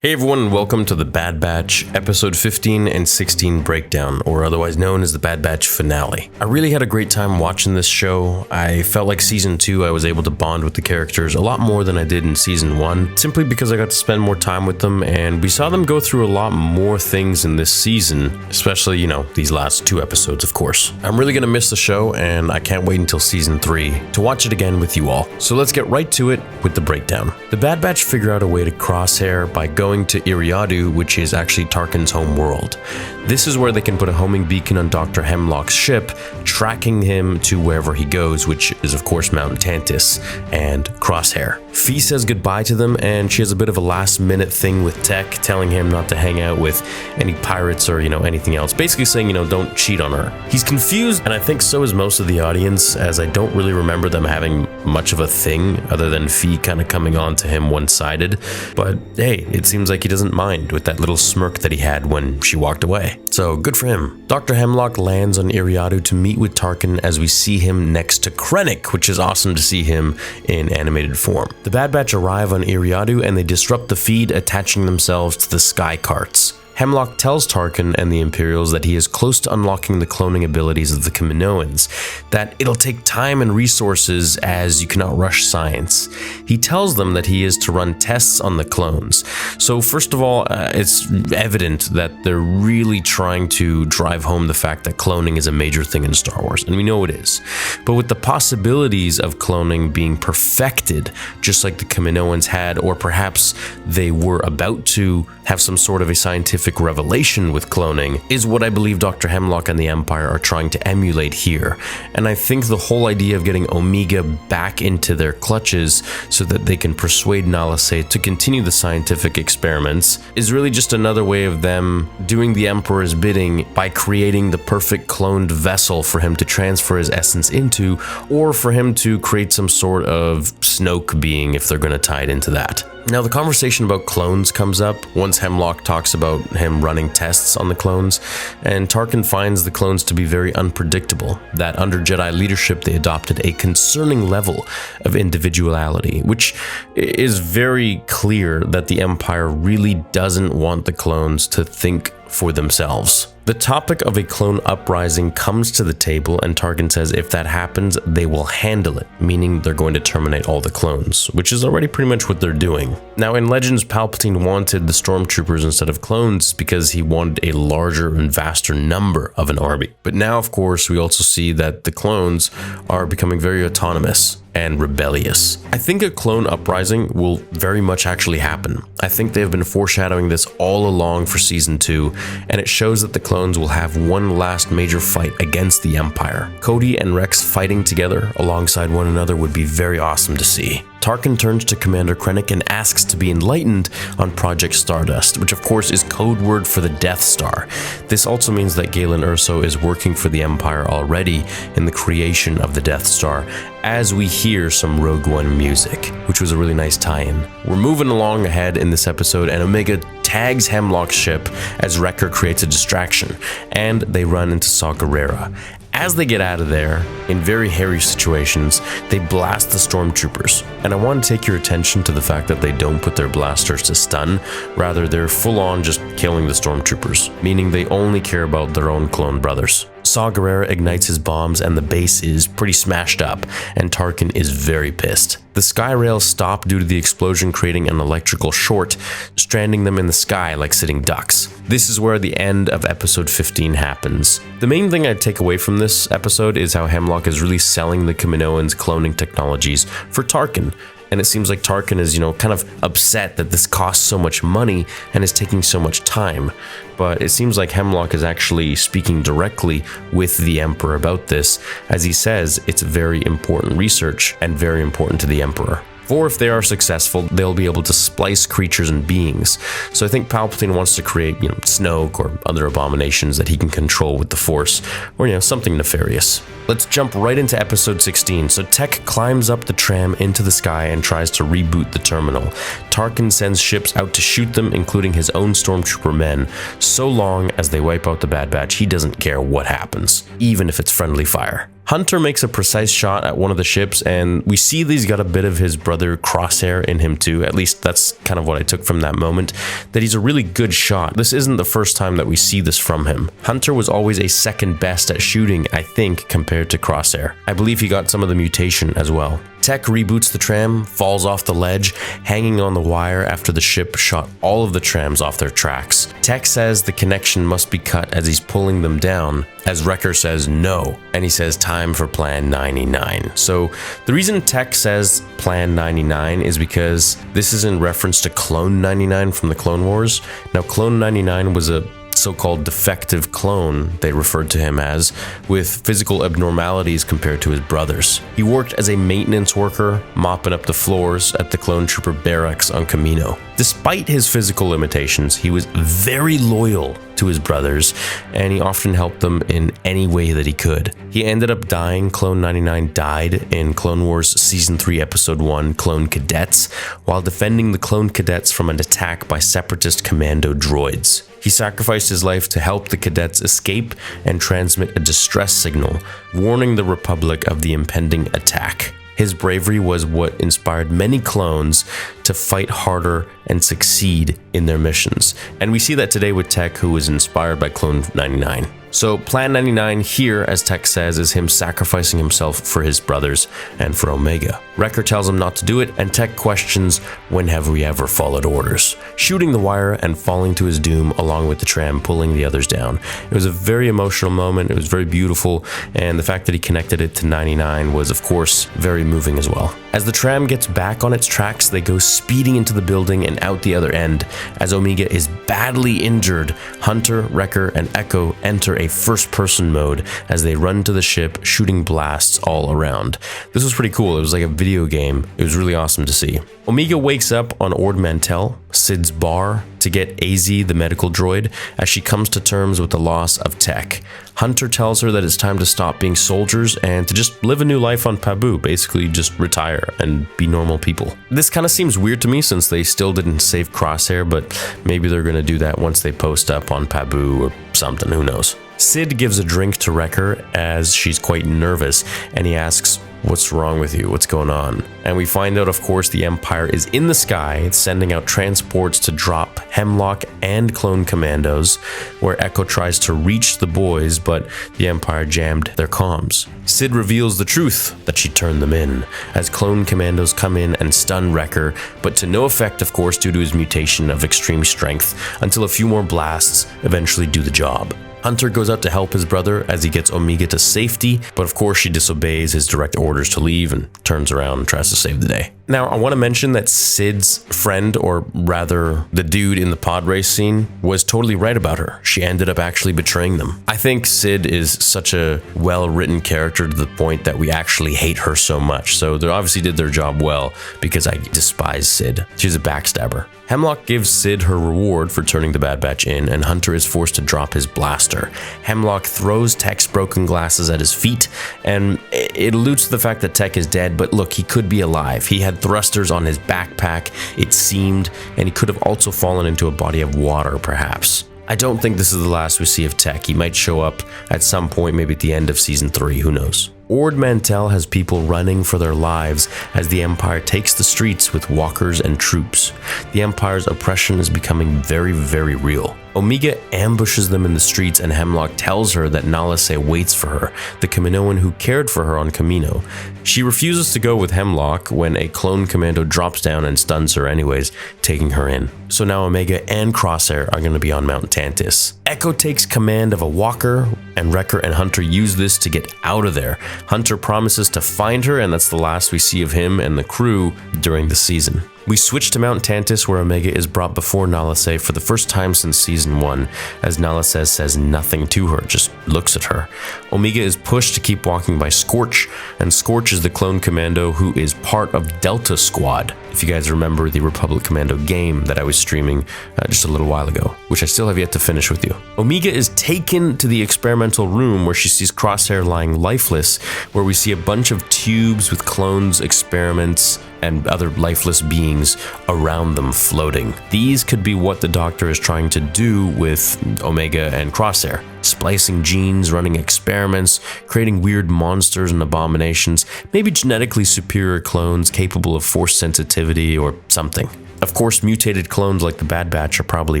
Hey everyone, and welcome to the Bad Batch episode 15 and 16 breakdown, or otherwise known as the Bad Batch finale. I really had a great time watching this show. I felt like season 2 I was able to bond with the characters a lot more than I did in season 1, simply because I got to spend more time with them and we saw them go through a lot more things in this season, especially, these last 2 episodes, of course. I'm really gonna miss the show and I can't wait until season 3 to watch it again with you all. So let's get right to it with the breakdown. The Bad Batch figure out a way to crosshair by going to Iriadu, which is actually Tarkin's home world. This is where they can put a homing beacon on Dr. Hemlock's ship, tracking him to wherever he goes, which is of course Mount Tantus and Crosshair. Fee says goodbye to them and she has a bit of a last minute thing with Tech, telling him not to hang out with any pirates or anything else, basically saying don't cheat on her. He's confused, and I think so is most of the audience, as I don't really remember them having much of a thing other than Fee kind of coming on to him one-sided, but hey, it seems like he doesn't mind with that little smirk that he had when she walked away. So good for him. Dr. Hemlock lands on Iriadu to meet with Tarkin as we see him next to Krennic, which is awesome to see him in animated form. The Bad Batch arrive on Iriadu and they disrupt the feed, attaching themselves to the sky carts. Hemlock tells Tarkin and the Imperials that he is close to unlocking the cloning abilities of the Kaminoans, that it'll take time and resources as you cannot rush science. He tells them that he is to run tests on the clones. So first of all, it's evident that they're really trying to drive home the fact that cloning is a major thing in Star Wars, and we know it is. But with the possibilities of cloning being perfected, just like the Kaminoans had, or perhaps they were about to have some sort of a scientific revelation with cloning, is what I believe Dr. Hemlock and the Empire are trying to emulate here. And I think the whole idea of getting Omega back into their clutches so that they can persuade Nala Se to continue the scientific experiments is really just another way of them doing the Emperor's bidding by creating the perfect cloned vessel for him to transfer his essence into, or for him to create some sort of Snoke being if they're going to tie it into that. Now, the conversation about clones comes up once Hemlock talks about him running tests on the clones, and Tarkin finds the clones to be very unpredictable, that under Jedi leadership they adopted a concerning level of individuality, which is very clear that the Empire really doesn't want the clones to think for themselves. The topic of a clone uprising comes to the table, and Tarkin says if that happens, they will handle it, meaning they're going to terminate all the clones, which is already pretty much what they're doing. Now, in Legends, Palpatine wanted the stormtroopers instead of clones because he wanted a larger and vaster number of an army. But now, of course, we also see that the clones are becoming very autonomous and rebellious. I think a clone uprising will very much actually happen. I think they've been foreshadowing this all along for season 2, and it shows that the clones will have one last major fight against the Empire. Cody and Rex fighting together alongside one another would be very awesome to see. Tarkin turns to Commander Krennic and asks to be enlightened on Project Stardust, which of course is code word for the Death Star. This also means that Galen Erso is working for the Empire already in the creation of the Death Star, as we hear some Rogue One music, which was a really nice tie-in. We're moving along ahead in this episode, and Omega tags Hemlock's ship as Wrecker creates a distraction, and they run into Saw Gerrera. As they get out of there, in very hairy situations, they blast the stormtroopers. And I want to take your attention to the fact that they don't put their blasters to stun, rather they're full on just killing the stormtroopers, meaning they only care about their own clone brothers. Saw Gerrera ignites his bombs and the base is pretty smashed up, and Tarkin is very pissed. The sky rails stop due to the explosion creating an electrical short, stranding them in the sky like sitting ducks. This is where the end of episode 15 happens. The main thing I take away from this episode is how Hemlock is really selling the Kaminoans' cloning technologies for Tarkin. And it seems like Tarkin is, kind of upset that this costs so much money and is taking so much time. But it seems like Hemlock is actually speaking directly with the Emperor about this, as he says it's very important research and very important to the Emperor. For if they are successful, they'll be able to splice creatures and beings. So I think Palpatine wants to create, Snoke or other abominations that he can control with the Force, or, something nefarious. Let's jump right into episode 16. So Tech climbs up the tram into the sky and tries to reboot the terminal. Tarkin sends ships out to shoot them, including his own stormtrooper men. So long as they wipe out the Bad Batch, he doesn't care what happens, even if it's friendly fire. Hunter makes a precise shot at one of the ships, and we see that he's got a bit of his brother Crosshair in him too. At least that's kind of what I took from that moment, that he's a really good shot. This isn't the first time that we see this from him. Hunter was always a second best at shooting, I think, compared to Crosshair. I believe he got some of the mutation as well. Tech reboots the tram, falls off the ledge, hanging on the wire after the ship shot all of the trams off their tracks. Tech says the connection must be cut as he's pulling them down, as Wrecker says no, and he says time for Plan 99. So the reason Tech says Plan 99 is because this is in reference to Clone 99 from the Clone Wars. Now, Clone 99 was a so-called defective clone, they referred to him as, with physical abnormalities compared to his brothers. He worked as a maintenance worker, mopping up the floors at the clone trooper barracks on Kamino. Despite his physical limitations, he was very loyal to his brothers, and he often helped them in any way that he could. He ended up dying. Clone 99 died in Clone Wars Season 3, Episode 1, Clone Cadets, while defending the clone cadets from an attack by separatist commando droids. He sacrificed his life to help the cadets escape and transmit a distress signal, warning the Republic of the impending attack. His bravery was what inspired many clones to fight harder and succeed in their missions. And we see that today with Tech, who was inspired by Clone 99. So Plan 99 here, as Tech says, is him sacrificing himself for his brothers and for Omega. Wrecker tells him not to do it, and Tech questions, when have we ever followed orders? Shooting the wire and falling to his doom along with the tram, pulling the others down. It was a very emotional moment, it was very beautiful, and the fact that he connected it to 99 was, of course, very moving as well. As the tram gets back on its tracks, they go speeding into the building and out the other end. As Omega is badly injured, Hunter, Wrecker, and Echo enter a first-person mode as they run to the ship, shooting blasts all around. This was pretty cool. It was like a video game. It was really awesome to see. Omega wakes up on Ord Mantell, Sid's bar, to get AZ, the medical droid, as she comes to terms with the loss of Tech. Hunter tells her that it's time to stop being soldiers and to just live a new life on Pabu, basically just retire and be normal people. This kind of seems weird to me since they still didn't save Crosshair, but maybe they're going to do that once they post up on Pabu or something, who knows. Sid gives a drink to Wrecker as she's quite nervous, and he asks, "What's wrong with you? What's going on?" And we find out, of course, the Empire is in the sky. It's sending out transports to drop Hemlock and clone commandos, where Echo tries to reach the boys, but the Empire jammed their comms. Sid reveals the truth, that she turned them in, as clone commandos come in and stun Wrecker, but to no effect, of course, due to his mutation of extreme strength, until a few more blasts eventually do the job. Hunter goes out to help his brother as he gets Omega to safety, but of course she disobeys his direct orders to leave and turns around and tries to save the day. Now, I want to mention that Sid's friend, or rather the dude in the pod race scene, was totally right about her. She ended up actually betraying them. I think Sid is such a well-written character to the point that we actually hate her so much. So they obviously did their job well, because I despise Sid. She's a backstabber. Hemlock gives Sid her reward for turning the Bad Batch in, and Hunter is forced to drop his blaster. Hemlock throws Tech's broken glasses at his feet, and it alludes to the fact that Tech is dead, but look, he could be alive. He had thrusters on his backpack, it seemed, and he could have also fallen into a body of water, perhaps. I don't think this is the last we see of Tech. He might show up at some point, maybe at the end of Season 3, who knows. Ord Mantell has people running for their lives as the Empire takes the streets with walkers and troops. The Empire's oppression is becoming very, very real. Omega ambushes them in the streets, and Hemlock tells her that Nala Se waits for her, the Kaminoan who cared for her on Kamino. She refuses to go with Hemlock when a clone commando drops down and stuns her anyways, taking her in. So now Omega and Crosshair are going to be on Mount Tantis. Echo takes command of a walker, and Wrecker and Hunter use this to get out of there. Hunter promises to find her, and that's the last we see of him and the crew during the season. We switch to Mount Tantis, where Omega is brought before Nala Se for the first time since Season 1, as Nala Se says nothing to her, just looks at her. Omega is pushed to keep walking by Scorch, and Scorch is the clone commando who is part of Delta Squad, if you guys remember the Republic Commando game that I was streaming just a little while ago, which I still have yet to finish with you. Omega is taken to the experimental room where she sees Crosshair lying lifeless, where we see a bunch of tubes with clones, experiments, and other lifeless beings around them floating. These could be what the Doctor is trying to do with Omega and Crosshair. splicing genes, running experiments, creating weird monsters and abominations, maybe genetically superior clones capable of force sensitivity or something. Of course, mutated clones like the Bad Batch are probably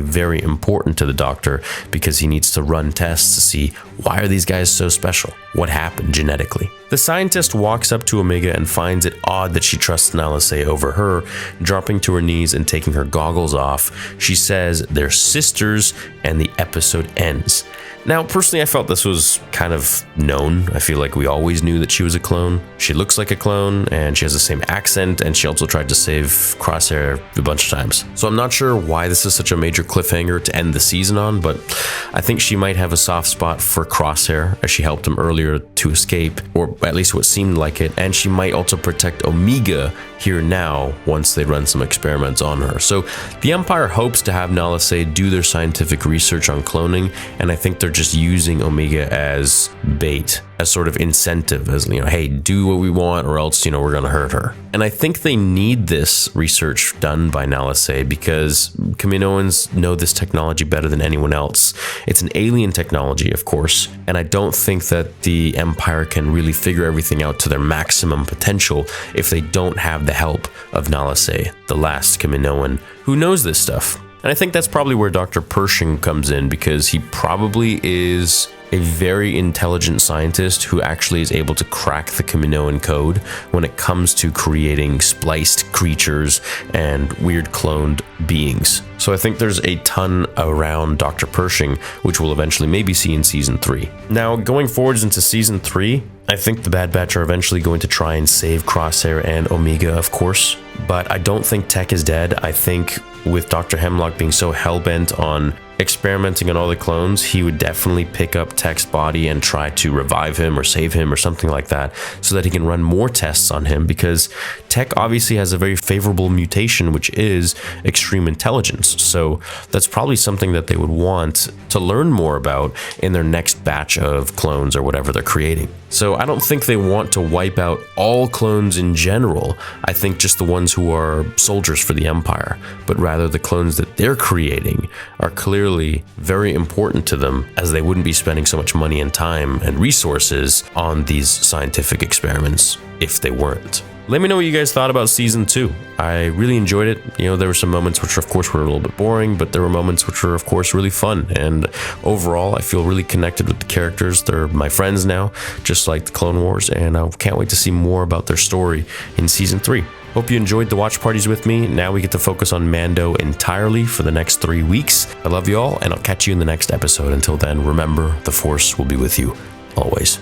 very important to the Doctor because he needs to run tests to see why are these guys so special? What happened genetically? The scientist walks up to Omega and finds it odd that she trusts Nalase over her, dropping to her knees and taking her goggles off. She says they're sisters and the episode ends. Now, personally, I felt this was kind of known. I feel like we always knew that she was a clone. She looks like a clone, and she has the same accent, and she also tried to save Crosshair a bunch of times. So I'm not sure why this is such a major cliffhanger to end the season on, but I think she might have a soft spot for Crosshair, as she helped him earlier to escape, or at least what seemed like it, and she might also protect Omega here now once they run some experiments on her. So the Empire hopes to have Nalase do their scientific research on cloning, and I think they're just using Omega as bait, as sort of incentive, as, hey, do what we want or else, we're gonna hurt her. And I think they need this research done by Nalase because Kaminoans know this technology better than anyone else. It's an alien technology, of course, and I don't think that the Empire can really figure everything out to their maximum potential if they don't have the help of Nalase, the last Kaminoan who knows this stuff. And I think that's probably where Dr. Pershing comes in, because he probably is a very intelligent scientist who actually is able to crack the Kaminoan code when it comes to creating spliced creatures and weird cloned beings. So I think there's a ton around Dr. Pershing, which we'll eventually maybe see in Season 3. Now, going forwards into Season 3, I think the Bad Batch are eventually going to try and save Crosshair and Omega, of course, but I don't think Tech is dead. I think with Dr. Hemlock being so hell-bent on experimenting on all the clones, he would definitely pick up Tech's body and try to revive him or save him or something like that so that he can run more tests on him, because Tech obviously has a very favorable mutation, which is extreme intelligence. So that's probably something that they would want to learn more about in their next batch of clones or whatever they're creating. So I don't think they want to wipe out all clones in general. I think just the ones who are soldiers for the Empire, but rather the clones that they're creating are clearly very important to them, as they wouldn't be spending so much money and time and resources on these scientific experiments if they weren't. Let me know what you guys thought about Season 2. I really enjoyed it. There were some moments which, of course, were a little bit boring, but there were moments which were, of course, really fun. And overall, I feel really connected with the characters. They're my friends now, just like the Clone Wars, and I can't wait to see more about their story in Season 3. Hope you enjoyed the watch parties with me. Now we get to focus on Mando entirely for the next 3 weeks. I love you all, and I'll catch you in the next episode. Until then, remember, the Force will be with you always.